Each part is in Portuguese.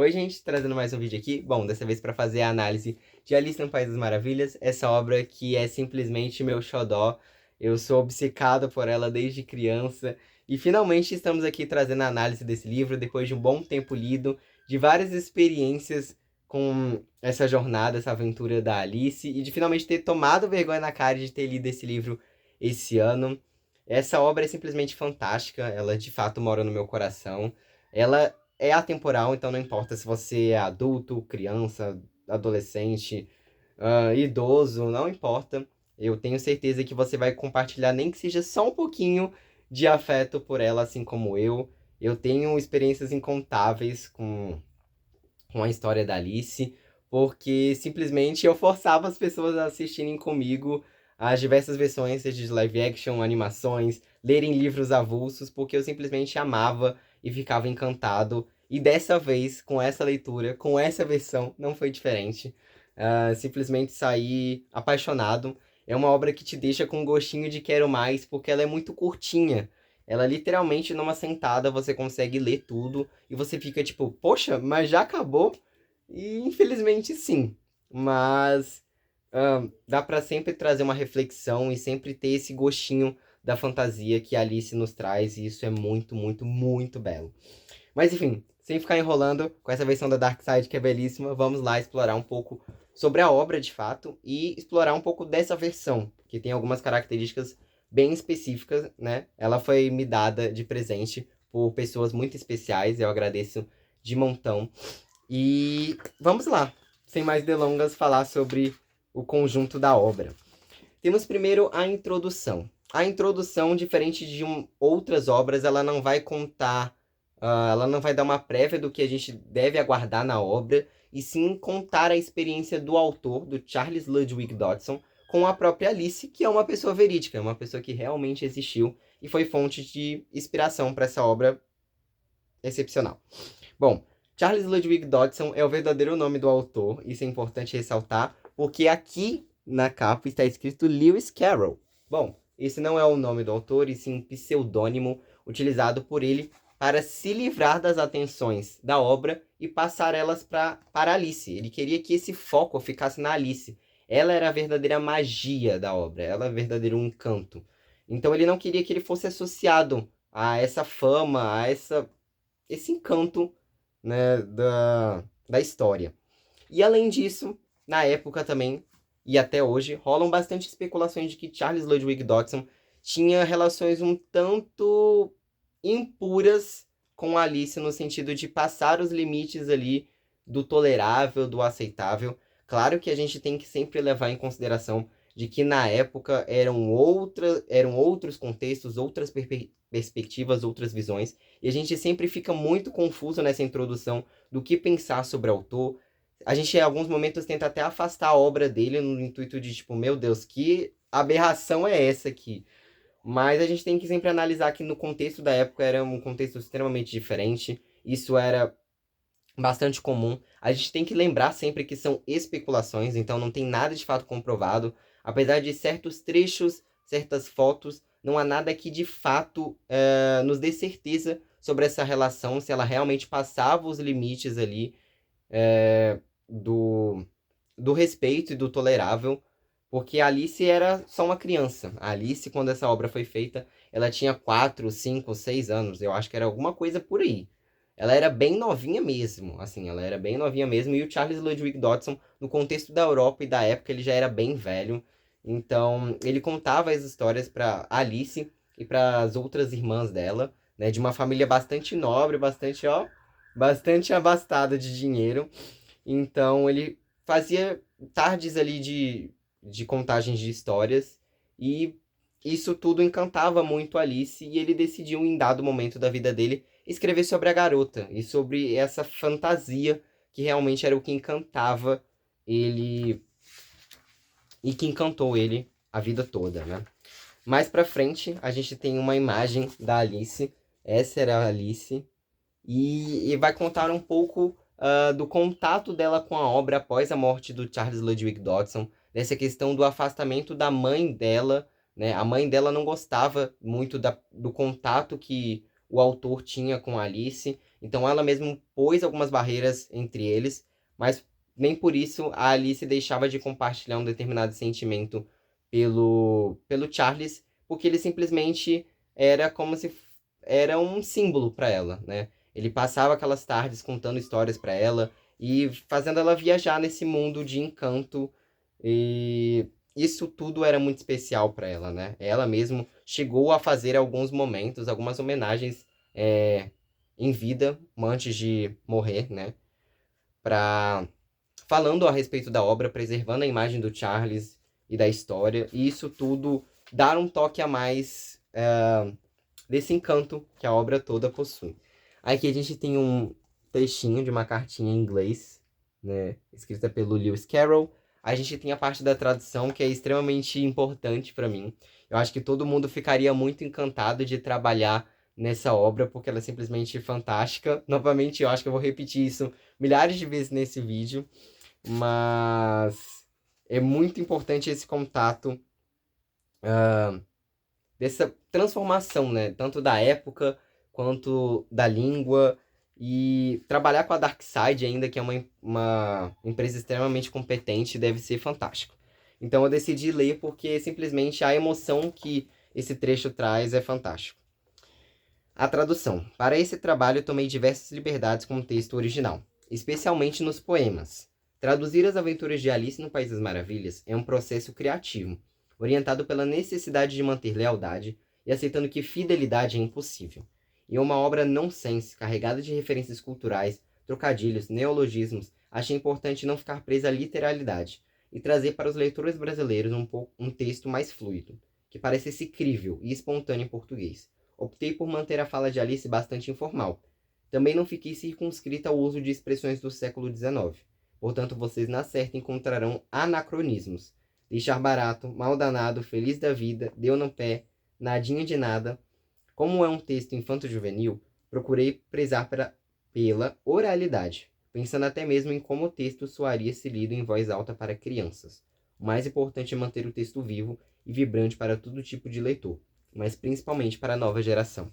Oi, gente, trazendo mais um vídeo aqui. Bom, dessa vez para fazer a análise de Alice no País das Maravilhas, essa obra que é simplesmente meu xodó. Eu sou obcecado por ela desde criança e finalmente estamos aqui trazendo a análise desse livro depois de um bom tempo lido, de várias experiências com essa jornada, essa aventura da Alice e de finalmente ter tomado vergonha na cara de ter lido esse livro esse ano. Essa obra é simplesmente fantástica, ela de fato mora no meu coração. Ela é atemporal, então não importa se você é adulto, criança, adolescente, idoso, não importa. Eu tenho certeza que você vai compartilhar, nem que seja só um pouquinho de afeto por ela, assim como eu. Eu tenho experiências incontáveis com a história da Alice, porque simplesmente eu forçava as pessoas a assistirem comigo as diversas versões, seja de live action, animações, lerem livros avulsos, porque eu simplesmente amava e ficava encantado. E dessa vez, com essa leitura, com essa versão, não foi diferente. Simplesmente saí apaixonado. É uma obra que te deixa com um gostinho de quero mais, porque ela é muito curtinha. Ela literalmente, numa sentada, você consegue ler tudo e você fica tipo, poxa, mas já acabou? E infelizmente sim. Mas dá pra sempre trazer uma reflexão e sempre ter esse gostinho da fantasia que a Alice nos traz, e isso é muito, muito, muito belo. Mas enfim, sem ficar enrolando com essa versão da Dark Side que é belíssima, vamos lá explorar um pouco sobre a obra de fato e explorar um pouco dessa versão, que tem algumas características bem específicas, né? Ela foi me dada de presente por pessoas muito especiais, eu agradeço de montão. E vamos lá, sem mais delongas, falar sobre o conjunto da obra. Temos primeiro a introdução. A introdução, diferente de outras obras, ela não vai contar, ela não vai dar uma prévia do que a gente deve aguardar na obra, e sim contar a experiência do autor, do Charles Ludwig Dodgson, com a própria Alice, que é uma pessoa verídica, uma pessoa que realmente existiu e foi fonte de inspiração para essa obra excepcional. Bom, Charles Ludwig Dodgson é o verdadeiro nome do autor, isso é importante ressaltar, porque aqui na capa está escrito Lewis Carroll. Bom, esse não é o nome do autor, e sim um pseudônimo utilizado por ele para se livrar das atenções da obra e passar elas para Alice. Ele queria que esse foco ficasse na Alice. Ela era a verdadeira magia da obra, ela é o verdadeiro encanto. Então ele não queria que ele fosse associado a essa fama, esse encanto, né, da história. E além disso, na época também, e até hoje, rolam bastante especulações de que Charles Ludwig Dodgson tinha relações um tanto impuras com Alice, no sentido de passar os limites ali do tolerável, do aceitável. Claro que a gente tem que sempre levar em consideração de que na época eram outros contextos, outras perspectivas, outras visões, e a gente sempre fica muito confuso nessa introdução do que pensar sobre o autor. A gente, em alguns momentos, tenta até afastar a obra dele no intuito de, tipo, meu Deus, que aberração é essa aqui? Mas a gente tem que sempre analisar que no contexto da época era um contexto extremamente diferente. Isso era bastante comum. A gente tem que lembrar sempre que são especulações, então não tem nada de fato comprovado. Apesar de certos trechos, certas fotos, não há nada que de fato nos dê certeza sobre essa relação, se ela realmente passava os limites ali do, do respeito e do tolerável, porque a Alice era só uma criança. A Alice, quando essa obra foi feita, ela tinha 4, 5, 6 anos. Eu acho que era alguma coisa por aí. Ela era bem novinha mesmo, assim, ela era bem novinha mesmo. E o Charles Ludwig Dodgson, no contexto da Europa e da época, ele já era bem velho. Então, ele contava as histórias para Alice e para as outras irmãs dela, né, de uma família bastante nobre, bastante abastada de dinheiro. Então ele fazia tardes ali de contagens de histórias, e isso tudo encantava muito Alice, e ele decidiu, em dado momento da vida dele, escrever sobre a garota e sobre essa fantasia que realmente era o que encantava ele e que encantou ele a vida toda, né? Mais pra frente, a gente tem uma imagem da Alice. Essa era a Alice, e vai contar um pouco do contato dela com a obra após a morte do Charles Ludwig Dodgson, dessa questão do afastamento da mãe dela, né? A mãe dela não gostava muito do contato que o autor tinha com a Alice, Então ela mesmo pôs algumas barreiras entre eles, mas nem por isso a Alice deixava de compartilhar um determinado sentimento pelo Charles, porque ele simplesmente era como se era um símbolo para ela, né? Ele passava aquelas tardes contando histórias para ela e fazendo ela viajar nesse mundo de encanto, e isso tudo era muito especial para ela, né? Ela mesmo chegou a fazer alguns momentos, algumas homenagens em vida, antes de morrer, né? Pra... Falando a respeito da obra, preservando a imagem do Charles e da história, e isso tudo dar um toque a mais desse encanto que a obra toda possui. Aqui a gente tem um trechinho de uma cartinha em inglês, né, escrita pelo Lewis Carroll. A gente tem a parte da tradução, que é extremamente importante para mim. Eu acho que todo mundo ficaria muito encantado de trabalhar nessa obra, porque ela é simplesmente fantástica. Novamente, eu acho que eu vou repetir isso milhares de vezes nesse vídeo, mas é muito importante esse contato dessa transformação, né? Tanto da época quanto da língua. E trabalhar com a Darkside ainda, que é uma empresa extremamente competente, deve ser fantástico. Então eu decidi ler porque simplesmente a emoção que esse trecho traz é fantástico. A tradução. Para esse trabalho tomei diversas liberdades com o texto original, especialmente nos poemas. Traduzir as aventuras de Alice no País das Maravilhas é um processo criativo, orientado pela necessidade de manter lealdade e aceitando que fidelidade é impossível. Em uma obra nonsense, carregada de referências culturais, trocadilhos, neologismos, achei importante não ficar presa à literalidade e trazer para os leitores brasileiros um texto mais fluido, que parecesse crível e espontâneo em português. Optei por manter a fala de Alice bastante informal. Também não fiquei circunscrita ao uso de expressões do século XIX. Portanto, vocês na certa encontrarão anacronismos. Deixar barato, mal danado, feliz da vida, deu no pé, nadinha de nada. Como é um texto infanto-juvenil, procurei prezar pela oralidade, pensando até mesmo em como o texto soaria se lido em voz alta para crianças. O mais importante é manter o texto vivo e vibrante para todo tipo de leitor, mas principalmente para a nova geração.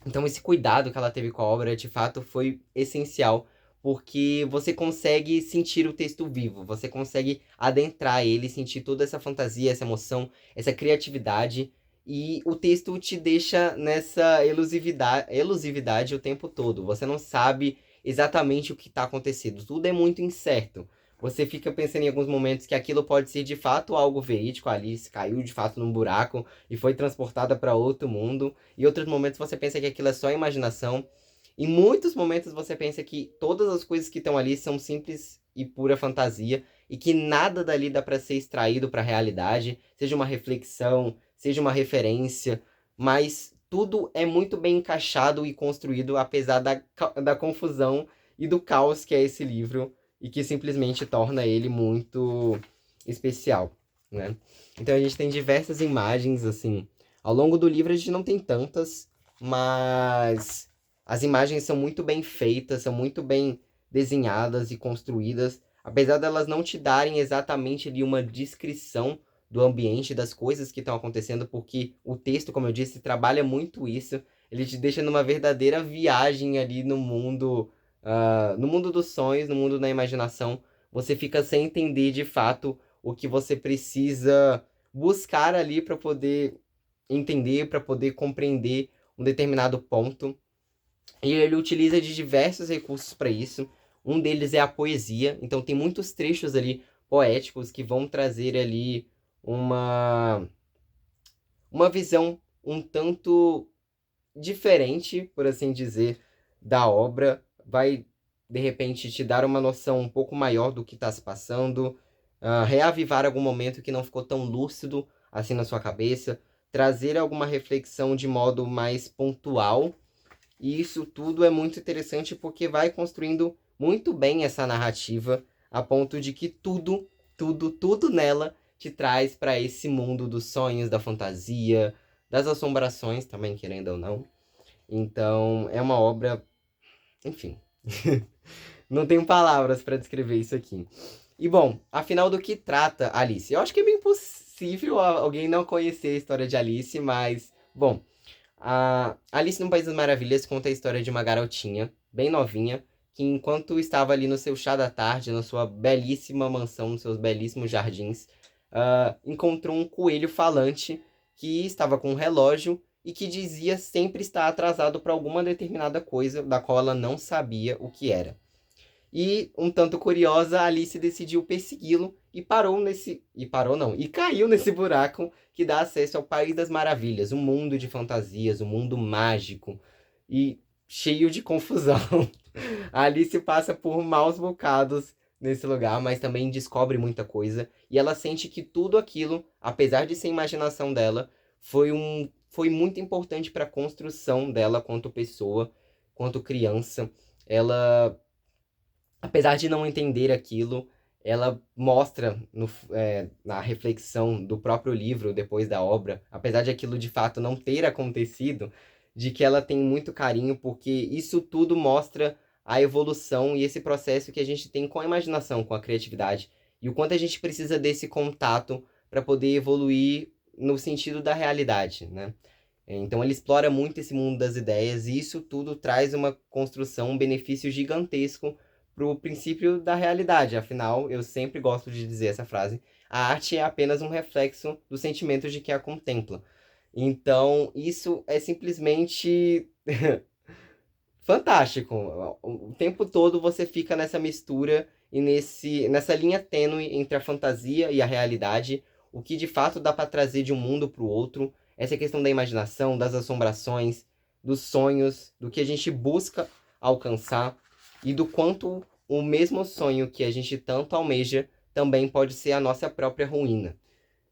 Então esse cuidado que ela teve com a obra, de fato, foi essencial, porque você consegue sentir o texto vivo, você consegue adentrar ele, sentir toda essa fantasia, essa emoção, essa criatividade, e o texto te deixa nessa elusividade o tempo todo. Você não sabe exatamente o que está acontecendo, tudo é muito incerto. Você fica pensando em alguns momentos que aquilo pode ser de fato algo verídico, a Alice caiu de fato num buraco e foi transportada para outro mundo. Em outros momentos você pensa que aquilo é só imaginação. Em muitos momentos você pensa que todas as coisas que estão ali são simples e pura fantasia e que nada dali dá para ser extraído para a realidade, seja uma reflexão, seja uma referência, mas tudo é muito bem encaixado e construído apesar da confusão e do caos que é esse livro e que simplesmente torna ele muito especial, né? Então a gente tem diversas imagens, assim. Ao longo do livro a gente não tem tantas, mas as imagens são muito bem feitas, são muito bem desenhadas e construídas, apesar delas não te darem exatamente ali uma descrição do ambiente, das coisas que estão acontecendo, porque o texto, como eu disse, trabalha muito isso. Ele te deixa numa verdadeira viagem ali no mundo dos sonhos, no mundo da imaginação. Você fica sem entender de fato o que você precisa buscar ali para poder entender, para poder compreender um determinado ponto. E ele utiliza de diversos recursos para isso. Um deles é a poesia. Então tem muitos trechos ali poéticos que vão trazer ali uma visão um tanto diferente, por assim dizer, da obra. Vai, de repente, te dar uma noção um pouco maior do que está se passando, reavivar algum momento que não ficou tão lúcido assim na sua cabeça, trazer alguma reflexão de modo mais pontual. E isso tudo é muito interessante porque vai construindo muito bem essa narrativa, a ponto de que tudo nela te traz para esse mundo dos sonhos, da fantasia, das assombrações também, querendo ou não. Então, é uma obra, enfim, não tenho palavras para descrever isso aqui. E bom, afinal do que trata Alice? Eu acho que é bem possível alguém não conhecer a história de Alice, mas, bom, A Alice no País das Maravilhas conta a história de uma garotinha, bem novinha, que enquanto estava ali no seu chá da tarde, na sua belíssima mansão, nos seus belíssimos jardins, encontrou um coelho falante que estava com um relógio e que dizia sempre estar atrasado para alguma determinada coisa da qual ela não sabia o que era. E, um tanto curiosa, Alice decidiu persegui-lo e caiu nesse buraco que dá acesso ao País das Maravilhas, um mundo de fantasias, um mundo mágico e cheio de confusão. A Alice passa por maus bocados nesse lugar, mas também descobre muita coisa. E ela sente que tudo aquilo, apesar de ser imaginação dela, foi muito importante para a construção dela quanto pessoa, quanto criança. Ela, apesar de não entender aquilo, ela mostra na reflexão do próprio livro, depois da obra, apesar de aquilo de fato não ter acontecido, de que ela tem muito carinho, porque isso tudo mostra a evolução e esse processo que a gente tem com a imaginação, com a criatividade, e o quanto a gente precisa desse contato para poder evoluir no sentido da realidade, né? Então ele explora muito esse mundo das ideias e isso tudo traz uma construção, um benefício gigantesco para o princípio da realidade. Afinal, eu sempre gosto de dizer essa frase: a arte é apenas um reflexo dos sentimentos de quem a contempla. Então, isso é simplesmente fantástico. O tempo todo você fica nessa mistura e nessa linha tênue entre a fantasia e a realidade, o que de fato dá para trazer de um mundo para o outro. Essa questão da imaginação, das assombrações, dos sonhos, do que a gente busca alcançar e do quanto o mesmo sonho que a gente tanto almeja também pode ser a nossa própria ruína,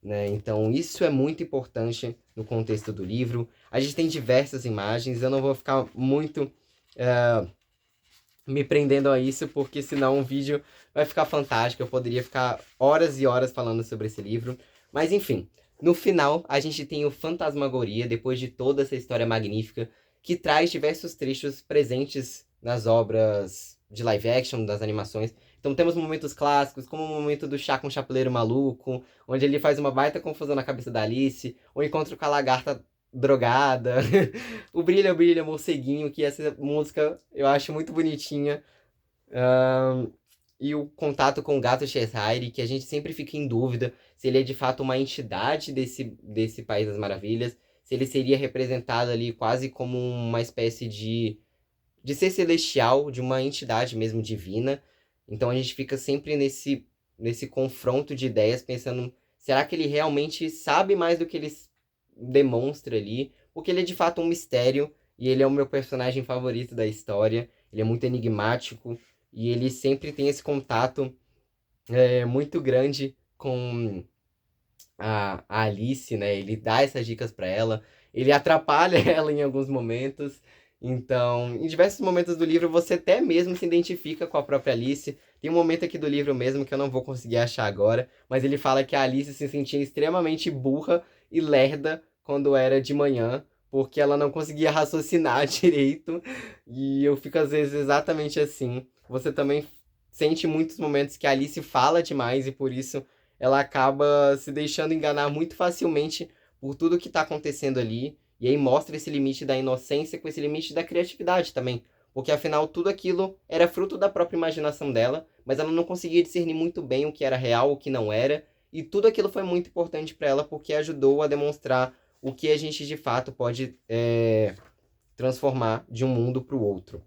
né? Então isso é muito importante no contexto do livro. A gente tem diversas imagens, eu não vou ficar muito me prendendo a isso, porque senão o vídeo vai ficar fantástico, eu poderia ficar horas e horas falando sobre esse livro. Mas enfim, no final a gente tem o Fantasmagoria, depois de toda essa história magnífica, que traz diversos trechos presentes nas obras de live action, das animações. Então temos momentos clássicos, como o momento do chá com o chapeleiro maluco, onde ele faz uma baita confusão na cabeça da Alice, o encontro com a lagarta drogada, o Brilha Brilha Morceguinho, que essa música eu acho muito bonitinha, e o contato com o gato Cheshire, que a gente sempre fica em dúvida se ele é de fato uma entidade desse País das Maravilhas, se ele seria representado ali quase como uma espécie de ser celestial, de uma entidade mesmo divina. Então a gente fica sempre nesse confronto de ideias, pensando, será que ele realmente sabe mais do que ele demonstra ali? Porque ele é de fato um mistério, e ele é o meu personagem favorito da história. Ele é muito enigmático, e ele sempre tem esse contato muito grande com a Alice, né? Ele dá essas dicas para ela, ele atrapalha ela em alguns momentos. Então, em diversos momentos do livro, você até mesmo se identifica com a própria Alice. Tem um momento aqui do livro mesmo que eu não vou conseguir achar agora, mas ele fala que a Alice se sentia extremamente burra e lerda quando era de manhã, porque ela não conseguia raciocinar direito. E eu fico às vezes exatamente assim. Você também sente muitos momentos que a Alice fala demais e por isso ela acaba se deixando enganar muito facilmente por tudo que está acontecendo ali. E aí mostra esse limite da inocência com esse limite da criatividade também. Porque afinal tudo aquilo era fruto da própria imaginação dela, mas ela não conseguia discernir muito bem o que era real, o que não era. E tudo aquilo foi muito importante para ela porque ajudou a demonstrar o que a gente de fato pode transformar de um mundo para o outro.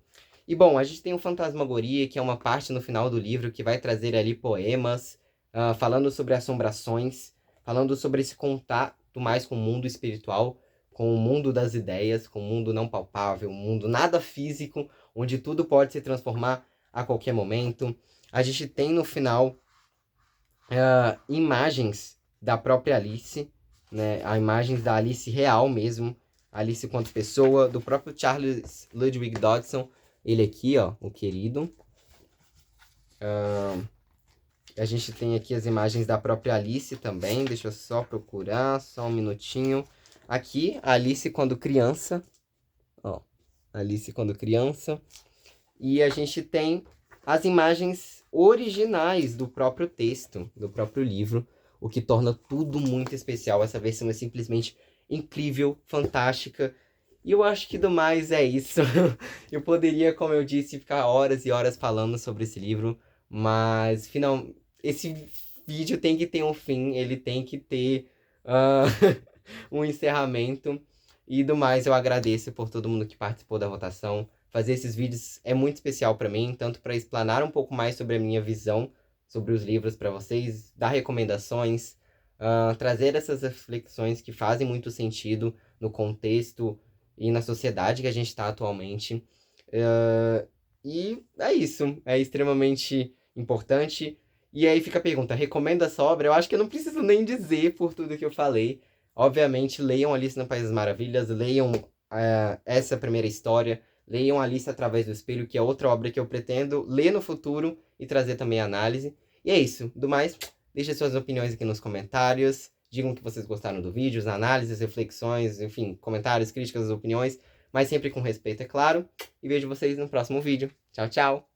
E bom, a gente tem o Fantasmagoria, que é uma parte no final do livro que vai trazer ali poemas, falando sobre assombrações, falando sobre esse contato mais com o mundo espiritual, com o mundo das ideias, com o mundo não palpável, um mundo nada físico, onde tudo pode se transformar a qualquer momento. A gente tem no final imagens da própria Alice, né? Imagens da Alice real mesmo, Alice quanto pessoa, do próprio Charles Ludwig Dodgson, ele aqui, ó, o querido. A gente tem aqui as imagens da própria Alice também, deixa eu só procurar, só um minutinho. Aqui, a Alice quando criança, ó, Alice quando criança. E a gente tem as imagens originais do próprio texto, do próprio livro, o que torna tudo muito especial. Essa versão é simplesmente incrível, fantástica. E eu acho que do mais é isso. Eu poderia, como eu disse, ficar horas e horas falando sobre esse livro, mas esse vídeo tem que ter um fim, ele tem que ter ah, um encerramento. E do mais, eu agradeço por todo mundo que participou da votação. Fazer esses vídeos é muito especial para mim, tanto para explanar um pouco mais sobre a minha visão sobre os livros para vocês, dar recomendações, trazer essas reflexões que fazem muito sentido no contexto e na sociedade que a gente está atualmente. E é isso, é extremamente importante. E aí fica a pergunta, recomendo essa obra? Eu acho que eu não preciso nem dizer por tudo que eu falei. Obviamente, leiam Alice no País das Maravilhas, leiam essa primeira história, leiam Alice através do Espelho, que é outra obra que eu pretendo ler no futuro e trazer também análise. E é isso. Do mais, deixem suas opiniões aqui nos comentários. Digam que vocês gostaram do vídeo, as análises, reflexões, enfim, comentários, críticas, opiniões. Mas sempre com respeito, é claro. E vejo vocês no próximo vídeo. Tchau, tchau!